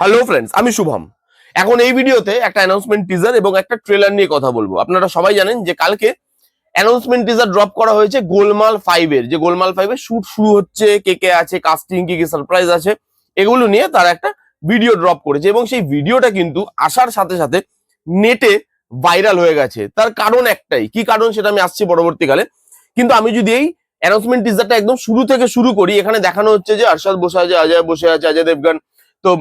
Hello friends, আমি শুভম। এখন এই ভিডিওতে একটা অ্যানাউন্সমেন্ট টিজার এবং একটা ট্রেলার নিয়ে কথা বলবো। আপনারা সবাই জানেন যে কালকে অ্যানাউন্সমেন্ট টিজার ড্রপ করা হয়েছে গোলমাল 5 এর, যে গোলমাল 5 এর শুট শুরু হচ্ছে, কে কে আছে, কাস্টিং, কি কি সারপ্রাইজ আছে, এগুলো নিয়ে তারা একটা ভিডিও ড্রপ করেছে এবং সেই ভিডিওটা কিন্তু আসার সাথে সাথে নেটে ভাইরাল হয়ে গেছে। তার কারণ একটাই, কি কারণ সেটা আমি আসছি পরবর্তীকালে। কিন্তু আমি যদি এই অ্যানাউন্সমেন্ট টিজারটা একদম শুরু থেকে শুরু করি, এখানে দেখানো হচ্ছে যে আরশাদ বসে আছে, অজয় বসে আছে, অজয় দেবগন, তো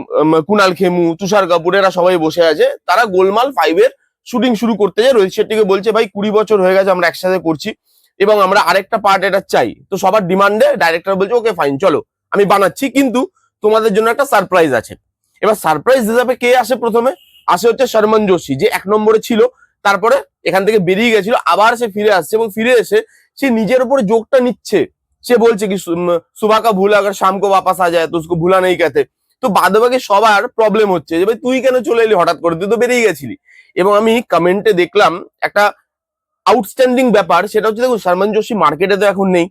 কুনাল খেমু, তুষার কাপুর, এরা সবাই বসে আছে। তারা গোলমাল 5 এর শুটিং শুরু করতে যায়। রোহিত শেট্টিকে বলছে, ভাই 20 বছর হয়ে গেছে আমরা একসাথে করছি এবং আমরা আরেকটা পার্ট এটা চাই। তো সবার ডিমান্ডে ডাইরেক্টর বলছে, ওকে ফাইন, চলো আমি বানাচ্ছি, কিন্তু তোমাদের জন্য একটা সারপ্রাইজ আছে। এবার সারপ্রাইজ হিসাবে কে আসে? প্রথমে আসে হচ্ছে শর্মন যোশী, যে 1 নম্বরে ছিল, তারপরে এখান থেকে বেরিয়ে গেছিল, আবার সে ফিরে আসছে এবং ফিরে এসে সে নিজের উপরে জোকটা নিচ্ছে। সে বলছে কি, সুবহ কা ভুলা আগার শাম কো वापस आ जाए तो उसको भूला नहीं कहते। তো বাদবাকি সবার প্রবলেম হচ্ছে যে ভাই তুই কেন চলে এলি হঠাৎ করে, তুই তো বেরিয়ে গেছিলি। এবং আমি কমেন্টে দেখলাম একটা আউটস্ট্যান্ডিং ব্যাপার, সেটা হচ্ছে দেখুন, শর্মন যোশী মার্কেটে তো এখন নেই,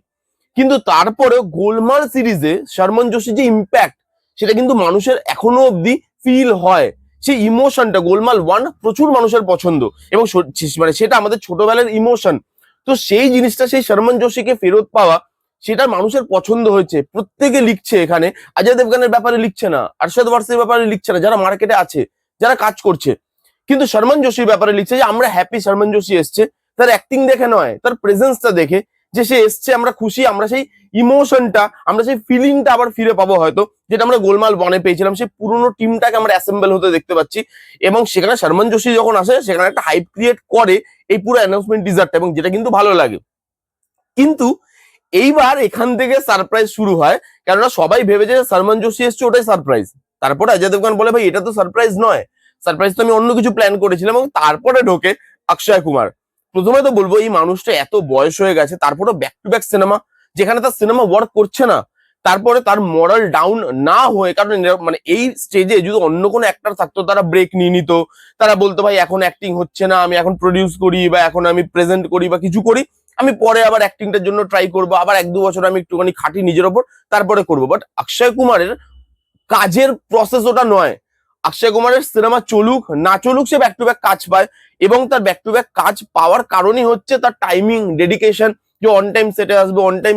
কিন্তু তারপরে গোলমাল সিরিজে শর্মন যোশীর যে ইম্প্যাক্ট, সেটা কিন্তু মানুষের এখনো অব্দি ফিল হয়। সেই ইমোশনটা গোলমাল 1 প্রচুর মানুষের পছন্দ এবং মানে সেটা আমাদের ছোটবেলার ইমোশন। তো সেই জিনিসটা, সেই শর্মন যোশীকে ফেরত পাওয়া, সেটা মানুষের পছন্দ হয়েছে। প্রত্যেকে লিখছে, এখানে অজয় দেবগানের ব্যাপারে লিখছে না, আরশাদ ওয়ারসির ব্যাপারে লিখছে না, যারা মার্কেটে আছে, যারা কাজ করছে, কিন্তু শর্মন যোশীর ব্যাপারে লিখছে যে আমরা হ্যাপি শর্মন যোশী এসছে। তার অ্যাক্টিং দেখে নয়, তার প্রেজেন্সটা দেখে, যে সে এসছে, আমরা খুশি, আমরা সেই ইমোশনটা, আমরা সেই ফিলিংটা আবার ফিরে পাবো হয়তো, যেটা আমরা গোলমাল 1 এ পেয়েছিলাম। সেই পুরোনো টিমটাকে আমরা অ্যাসেম্বল হতে দেখতে পাচ্ছি এবং সেখানে শর্মন যোশী যখন আসে, সেখানে একটা হাইপ ক্রিয়েট করে এই পুরো অ্যানাউন্সমেন্ট টিজারটা, এবং যেটা কিন্তু ভালো লাগে। কিন্তু এইবার এখান থেকে সারপ্রাইজ শুরু হয়, কেননা সবাই ভেবেছে যে শর্মন যোশী এসছে, ওটাই সারপ্রাইজ। তারপরে অজয় দেবগন বলে, ভাই এটা তো সারপ্রাইজ নয়, সারপ্রাইজ তো আমি অন্য কিছু প্ল্যান করেছিলাম। এবং তারপরে ঢোকে অক্ষয় কুমার। প্রথমে তো বলবো, এই মানুষটা এত বয়স হয়ে গেছে, তারপরে ব্যাক টু ব্যাক সিনেমা, যেখানে তার সিনেমা ওয়ার্ক করছে না, তারপরে তার মরাল ডাউন না হয়ে, কারণ মানে এই স্টেজে যদি অন্য কোনো অ্যাক্টর থাকতো, তারা ব্রেক নিয়ে নিত, তারা বলতো ভাই এখন অ্যাক্টিং হচ্ছে না, আমি এখন প্রডিউস করি বা এখন আমি প্রেজেন্ট করি বা কিছু করি, আমি পরে আবার অ্যাক্টিংটার জন্য ট্রাই করবো, আবার 1-2 বছর আমি একটুখানি খাটি নিজের ওপর, তারপরে করবো। বাট অক্ষয় কুমারের কাজের প্রসেস ওটা নয়। অক্ষয় কুমারের সিনেমা চলুক না চলুক, সে ব্যাক টু ব্যাক কাজ পায় এবং তার ব্যাক টু ব্যাক কাজ পাওয়ার কারণই হচ্ছে তার টাইমিং, ডেডিকেশন, যে অন টাইম সেটে আসবো, অন টাইম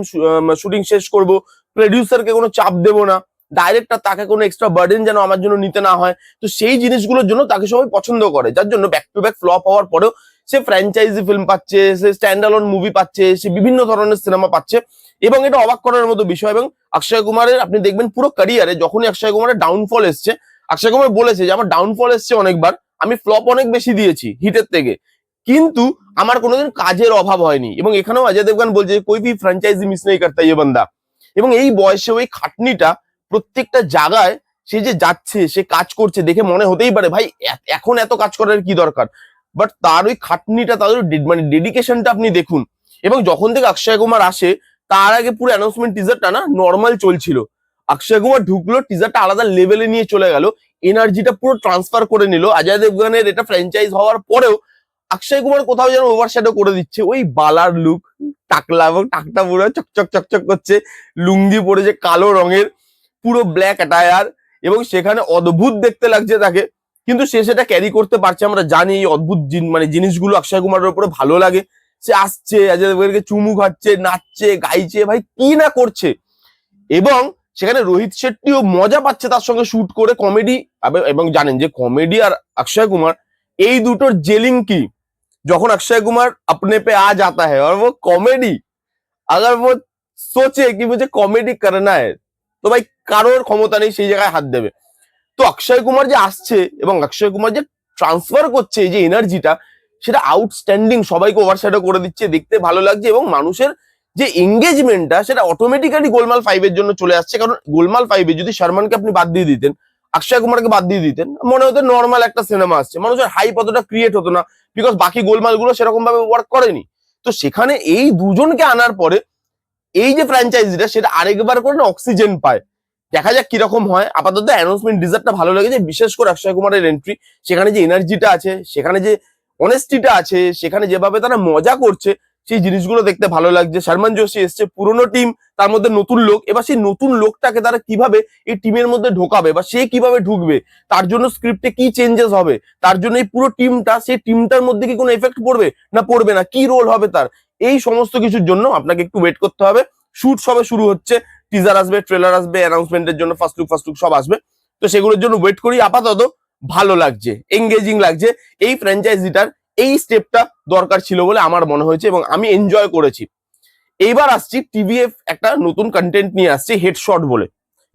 শুটিং শেষ করবো, প্রডিউসারকে কোনো চাপ দেবো না, ডাইরেক্টর তাকে কোনো এক্সট্রা বার্ডেন যেন আমার জন্য নিতে না হয়। তো সেই জিনিসগুলোর জন্য তাকে সবাই পছন্দ করে, যার জন্য ব্যাক টু ব্যাক ফ্লপ হওয়ার পরেও সে ফ্র্যাঞ্চাইজি ফিল্ম পাচ্ছে, সে স্ট্যান্ড অ্যালোন মুভি পাচ্ছে, সে বিভিন্ন ধরনের সিনেমা পাচ্ছে। এবং এটা অবাক করার মতো বিষয়। এবং অক্ষয় কুমারের আপনি দেখবেন পুরো ক্যারিয়ারে যখনই অক্ষয় কুমারের ডাউনফল এসছে, অক্ষয় কুমার বলেছে যে আমার ডাউনফল এসছে অনেকবার, আমি ফ্লপ অনেক বেশি দিয়েছি হিটের থেকে, কিন্তু আমার কোনোদিন কাজের অভাব হয়নি। এবং এখানেও অজয় দেবগন বলছে, কোই ভি ফ্র্যাঞ্চাইজি মিস নেই করতা ইয়ে বান্দা। এবং এই বয়সে ওই খাটনিটা, প্রত্যেকটা জায়গায় সে যে যাচ্ছে, সে কাজ করছে, দেখে মনে হতেই পারে ভাই এখন এত কাজ করার কি দরকার। বাট তার ওই খাটনিটা, তার মানে ডেডিকেশনটা আপনি দেখুন। এবং যখন থেকে অক্ষয় কুমার আসে, তার আগে পুরো অ্যানাউন্সমেন্ট টিজারটা না নর্মাল চলছিল, অক্ষয় কুমার ঢুকলো, টিজারটা আলাদা লেভেলে নিয়ে চলে গেল, এনার্জিটা পুরো ট্রান্সফার করে নিল। অজয় দেবগনের এটা ফ্র্যাঞ্চাইজ হওয়ার পরেও অক্ষয় কুমার কোথাও যেন ওভারশ্যাডো করে দিচ্ছে। ওই বালার লুক, টাকলা, এবং টাকটা পুরো চকচক চকচক করছে, লুঙ্গি পরেছে কালো রঙের, পুরো ব্ল্যাক অ্যাটায়ার, এবং সেখানে অদ্ভুত দেখতে লাগছে তাকে, কিন্তু সে সেটা ক্যারি করতে পারছে। আমরা জানি এই অদ্ভুত মানে জিনিসগুলো অক্ষয় কুমারের উপরে ভালো লাগে। সে আসছে, অজয় দেবগনকে চুমু খাচ্ছে, নাচছে, গাইছে, ভাই কি না করছে। এবং সেখানে রোহিত শেট্টিও মজা পাচ্ছে তার সঙ্গে শুট করে, কমেডি। এবং জানেন যে কমেডি আর অক্ষয় কুমার, এই দুটোর জেলিং কি, যখন अक्षय कुमार अपने पे आ जाता है और वो कॉमेडी, अगर वो सोचे कि मुझे कॉमेडी करना है, তো ভাই কারোর ক্ষমতা নেই সেই জায়গায় হাত দেবে। তো অক্ষয় কুমার যে আসছে এবং অক্ষয় কুমার যে ট্রান্সফার করছে এই যে এনার্জিটা, সেটা আউটস্ট্যান্ডিং, সবাইকে ওভারশ্যাডো করে দিচ্ছে, দেখতে ভালো লাগছে। এবং মানুষের যে এঙ্গেজমেন্টটা, সেটা অটোমেটিক্যালি গোলমাল 5 এর জন্য চলে আসছে। কারণ গোলমাল 5 এ যদি শর্মানকে আপনি বাদ দিয়ে দিতেন, অক্ষয় কুমারকে বাদ দিয়ে দিতেন, মনে হতো নর্মাল একটা সিনেমা আসছে, মানুষের হাইপ অতটা ক্রিয়েট হতো না, বিকজ বাকি গোলমাল গুলো সেরকম ভাবে ওয়ার্ক করেনি। তো সেখানে এই দুজনকে আনার পরে এই যে ফ্র্যাঞ্চাইজিটা, সেটা আরেকবার করে অক্সিজেন পায়। দেখা যাক কিরকম হয়। আপাতত অ্যানাউন্সমেন্ট ডিজারটা ভালো লেগেছে, বিশেষ করে অক্ষয় কুমারের এন্ট্রি, সেখানে যে এনার্জিটা আছে, সেখানে যে অনেস্টিটা আছে, সেখানে যেভাবে তারা মজা করছে, সেই জিনিসগুলো দেখতে ভালো লাগছে। শর্মন যোশী এসছে, পুরোনো টিম, তার মধ্যে নতুন লোক। এবার সেই নতুন লোকটাকে তারা কিভাবে এই টিমের মধ্যে ঢোকাবে বা সে কিভাবে ঢুকবে, তার জন্য স্ক্রিপ্টে কি চেঞ্জেস হবে, তার জন্য এই পুরো টিমটা, সেই টিমটার মধ্যে কি কোনো এফেক্ট পড়বে না পড়বে না, কি রোল হবে তার, এই সমস্ত কিছুর জন্য আপনাকে একটু ওয়েট করতে হবে। শুট সবে শুরু হচ্ছে, টিজার আসবে, ট্রেলার আসবে, অ্যানাউন্সমেন্টের জন্য ফার্স্ট লুক সব আসবে। তো সেগুলোর জন্য ওয়েট করি। আপাতত ভালো লাগছে, এঙ্গেজিং লাগছে। এই ফ্র্যাঞ্চাইজিটার এই স্টেপটা দরকার ছিল বলে আমার মনে হয়েছে এবং আমি এনজয় করেছি। এইবার আসছি, টিভিএফ একটা নতুন কন্টেন্ট নিয়ে আসছে হেডশট বলে,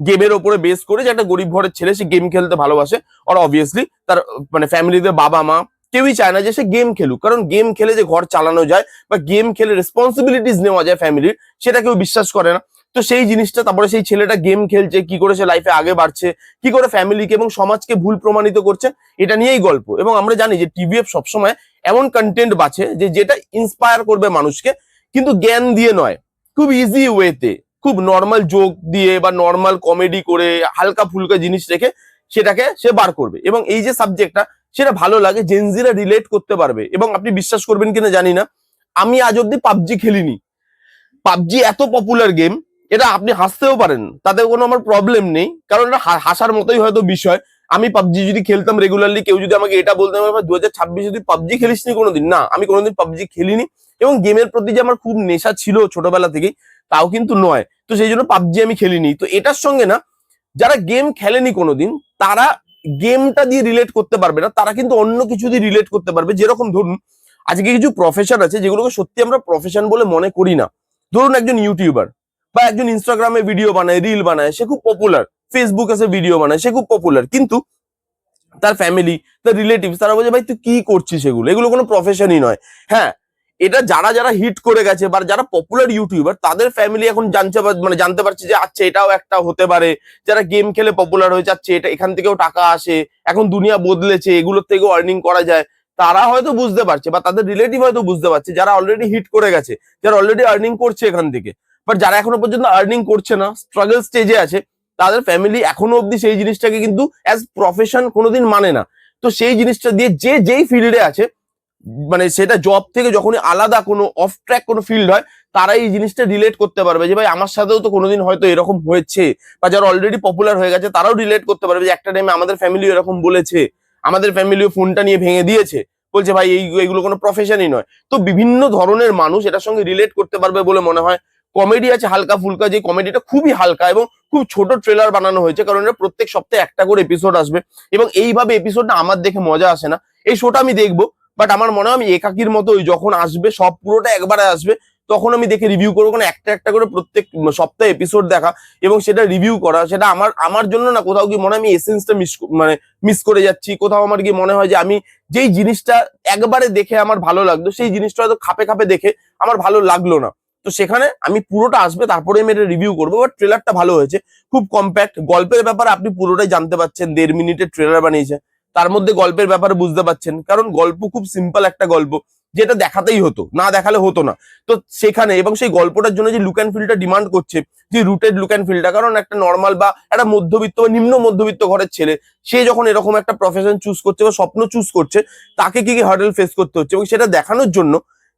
গেমের ওপরে বেস করে, যে একটা গরিব ঘরের ছেলে, সে গেম খেলতে ভালোবাসে। আর অবভিয়াসলি তার মানে ফ্যামিলিতে বাবা মা কেউই চায় না যে সে গেম খেলুক, কারণ গেম খেলে যে ঘর চালানো যায় বা গেম খেলে রেসপন্সিবিলিটিস নেওয়া যায় ফ্যামিলির, সেটা কেউ বিশ্বাস করে না। তো সেই জিনিসটা, তারপরে সেই ছেলেটা গেম খেলছে, কি করে সে লাইফে আগে বাড়ছে, কি করে ফ্যামিলিকে এবং সমাজকে ভুল প্রমাণিত করছে, এটা নিয়েই গল্প। এবং আমরা জানি যে টিভিএফ সবসময় এমন কন্টেন্ট বাছে যেটা ইন্সপায়ার করবে মানুষকে, কিন্তু জ্ঞান দিয়ে নয়, খুব ইজি ওয়েতে, খুব নর্মাল জোক দিয়ে বা নর্মাল কমেডি করে, হালকা ফুলকা জিনিস রেখে সেটাকে সে বার করবে। এবং এই যে সাবজেক্টটা, সেটা ভালো লাগে, জেনজিরা রিলেট করতে পারবে। এবং আপনি বিশ্বাস করবেন কিনা জানি না, আমি আজ অব্দি পাবজি খেলিনি। পাবজি এত পপুলার গেম, এটা আপনি হাসতেও পারেন, তাতে কোনো আমার প্রবলেম নেই, কারণ এটা হাসার মতোই হয়তো বিষয়। আমি পাবজি যদি খেলতাম রেগুলারলি, কেউ যদি আমাকে এটা বলতাম 2026 যদি পাবজি খেলিসনি কোনোদিন, না, আমি কোনোদিন পাবজি খেলিনি। এবং গেমের প্রতি যে আমার খুব নেশা ছিল ছোটবেলা থেকেই, তাও কিন্তু নয়। তো সেই জন্য পাবজি আমি খেলিনি। তো এটার সঙ্গে না, যারা গেম খেলেনি কোনোদিন, তারা গেমটা দিয়ে রিলেট করতে পারবে না, তারা কিন্তু অন্য কিছু দিয়ে রিলেট করতে পারবে। যেরকম ধরুন, আজকে কিছু প্রফেশন আছে যেগুলোকে সত্যি আমরা প্রফেশন বলে মনে করি না। ধরুন একজন ইউটিউবার বা একজন ইনস্টাগ্রামে ভিডিও বানায়, রিল বানায়, সে খুব পপুলার, ফেসবুক এসে ভিডিও বানায়, সে খুব পপুলার, কিন্তু তার ফ্যামিলি, তার রিলেটিভ, তারা বলছে ভাই তুই কি করছিস, এগুলো কোনো প্রফেশনই নয়। হ্যাঁ, এটা যারা যারা হিট করে গেছে বা যারা পপুলার ইউটিউবার, তাদের ফ্যামিলি এখন জানতে পারছে যে আচ্ছা এটাও একটা হতে পারে। যারা গেম খেলে পপুলার হয়ে যাচ্ছে, এটা এখান থেকেও টাকা আসে, এখন দুনিয়া বদলেছে, এগুলোর থেকেও আর্নিং করা যায়, তারা হয়তো বুঝতে পারছে, বা তাদের রিলেটিভ হয়তো বুঝতে পারছে, যারা অলরেডি হিট করে গেছে, যারা অলরেডি আর্নিং করছে এখান থেকে। বাট যারা এখনো পর্যন্ত আর্নিং করছে না, স্ট্রাগল স্টেজে আছে, তাদের ফ্যামিলি এখনো অব্দি সেই জিনিসটাকে কিন্তু অ্যাজ প্রফেশন কোনোদিন মানে না। তো সেই জিনিসটা দিয়ে যে যেই ফিল্ডে আছে, মানে সেটা জব থেকে যখনই আলাদা কোনো অফ ট্র্যাক কোনো ফিল্ড হয়, তারা এই জিনিসটা রিলেট করতে পারবে যে ভাই আমার সাথেও তো কোনোদিন হয়তো এরকম হয়েছে। বা যারা অলরেডি পপুলার হয়ে গেছে, তারাও রিলেট করতে পারবে যে একটা টাইমে আমাদের ফ্যামিলি এরকম বলেছে, আমাদের ফ্যামিলিও ফোনটা নিয়ে ভেঙে দিয়েছে, বলছে ভাই এইগুলো কোনো প্রফেশনই নয়। তো বিভিন্ন ধরনের মানুষ এটার সঙ্গে রিলেট করতে পারবে বলে মনে হয়। কমেডি আছে হালকা ফুলকা, যে কমেডিটা খুবই হালকা এবং খুব ছোট ট্রেলার বানানো হয়েছে, কারণ এটা প্রত্যেক সপ্তাহে একটা করে এপিসোড আসবে। এবং এইভাবে এপিসোডটা আমার দেখে মজা আসে না, এই শোটা আমি দেখবো, বাট আমার মনে হয় আমি একাকির মতো যখন আসবে, সব পুরোটা একবারে আসবে, তখন আমি দেখে রিভিউ করবো। কারণ একটা একটা করে প্রত্যেক সপ্তাহে এপিসোড দেখা এবং সেটা রিভিউ করা, সেটা আমার জন্য না, কোথাও গিয়ে মনে হয় আমি এসেন্সটা মিস করে যাচ্ছি। কোথাও আমার গিয়ে মনে হয় যে আমি যেই জিনিসটা একবারে দেখে আমার ভালো লাগতো, সেই জিনিসটা হয়তো খাপে খাপে দেখে আমার ভালো লাগলো না। তো সেখানে আমি পুরোটা আসবে, তারপরে আমি এটা রিভিউ করবো। বাট ট্রেলারটা ভালো হয়েছে, খুব কম্প্যাক্ট। গল্পের ব্যাপারে আপনি পুরোটাই জানতে পারছেন, 1.5 মিনিটের ট্রেলার বানিয়েছে, তার মধ্যে গল্পের ব্যাপারে বুঝতে পারছেন, কারণ গল্প খুব সিম্পল একটা গল্প, যেটা দেখাতেই হতো, না দেখালে হতো না। তো সেখানে, এবং সেই গল্পটার জন্য যে লুক অ্যান্ড ফিলটা ডিমান্ড করছে, যে রুটেড লুক অ্যান্ড ফিলটা, কারণ একটা নর্মাল বা একটা মধ্যবিত্ত বা নিম্ন মধ্যবিত্ত ঘরের ছেলে, সে যখন এরকম একটা প্রফেশন চুজ করছে বা স্বপ্ন চুজ করছে, তাকে কি কি হার্ডেল ফেস করতে হচ্ছে, এবং সেটা দেখানোর জন্য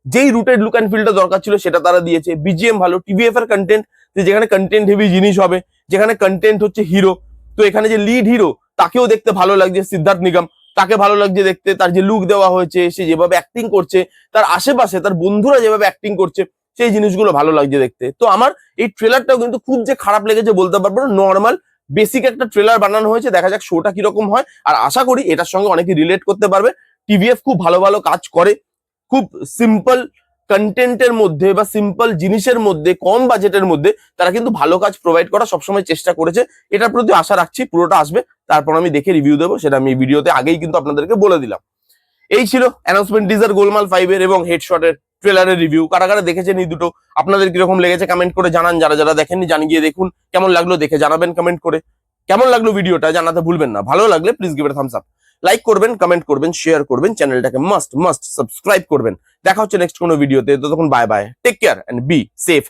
যেই রুটেড লুক অ্যান্ড ফিলটা দরকার ছিল, সেটা তারা দিয়েছে। বিজিএম ভালো, টিভিএফ এর কন্টেন্ট, যেখানে কন্টেন্ট হেভি জিনিস হবে, যেখানে কন্টেন্ট হচ্ছে হিরো। তো এখানে যে লিড হিরো, তাকেও দেখতে ভালো লাগছে, সিদ্ধার্থ নিগম, তাকে ভালো লাগছে দেখতে, তার যে লুক দেওয়া হয়েছে, সে যেভাবে অ্যাক্টিং করছে, তার আশেপাশে তার বন্ধুরা যেভাবে অ্যাক্টিং করছে, সেই জিনিসগুলো ভালো লাগছে দেখতে। তো আমার এই ট্রেলারটাও কিন্তু খুব যে খারাপ লেগেছে বলতে পারবো না, নর্মাল বেসিক একটা ট্রেলার বানানো হয়েছে, দেখা যাক শোটা কিরকম হয়। আর আশা করি এটার সঙ্গে অনেকে রিলেট করতে পারবে। টিভিএফ খুব ভালো ভালো কাজ করে, খুব সিম্পল কন্টেন্টের মধ্যে বা সিম্পল জিনিসের মধ্যে, কম বাজেটের মধ্যে তারা কিন্তু ভালো কাজ প্রোভাইড করা সবসময় চেষ্টা করেছে। এটার প্রতি আশা রাখছি, পুরোটা আসবে, তারপর আমি দেখে রিভিউ দেবো, সেটা আমি ভিডিওতে আগেই কিন্তু আপনাদেরকে বলে দিলাম। এই ছিল অ্যানাউন্সমেন্ট টিজার গোলমাল 5 এর এবং হেডশটের ট্রেলারের রিভিউ। কারা কারা দেখেছেন এই দুটো, আপনাদের কিরকম লেগেছে কমেন্ট করে জানান। যারা যারা দেখেননি, গিয়ে দেখুন, কেমন লাগলো দেখে জানাবেন কমেন্ট করে। কেমন লাগলো ভিডিওটা জানাতে ভুলবেন না, ভালো লাগলে please give it thumbs up, like করবেন, কমেন্ট করবেন, শেয়ার করবেন, চ্যানেলটাকে মাস্ট সাবস্ক্রাইব করবেন। দেখা হচ্ছে নেক্সট কোনো ভিডিওতে, ততক্ষণ bye bye, take care and be safe.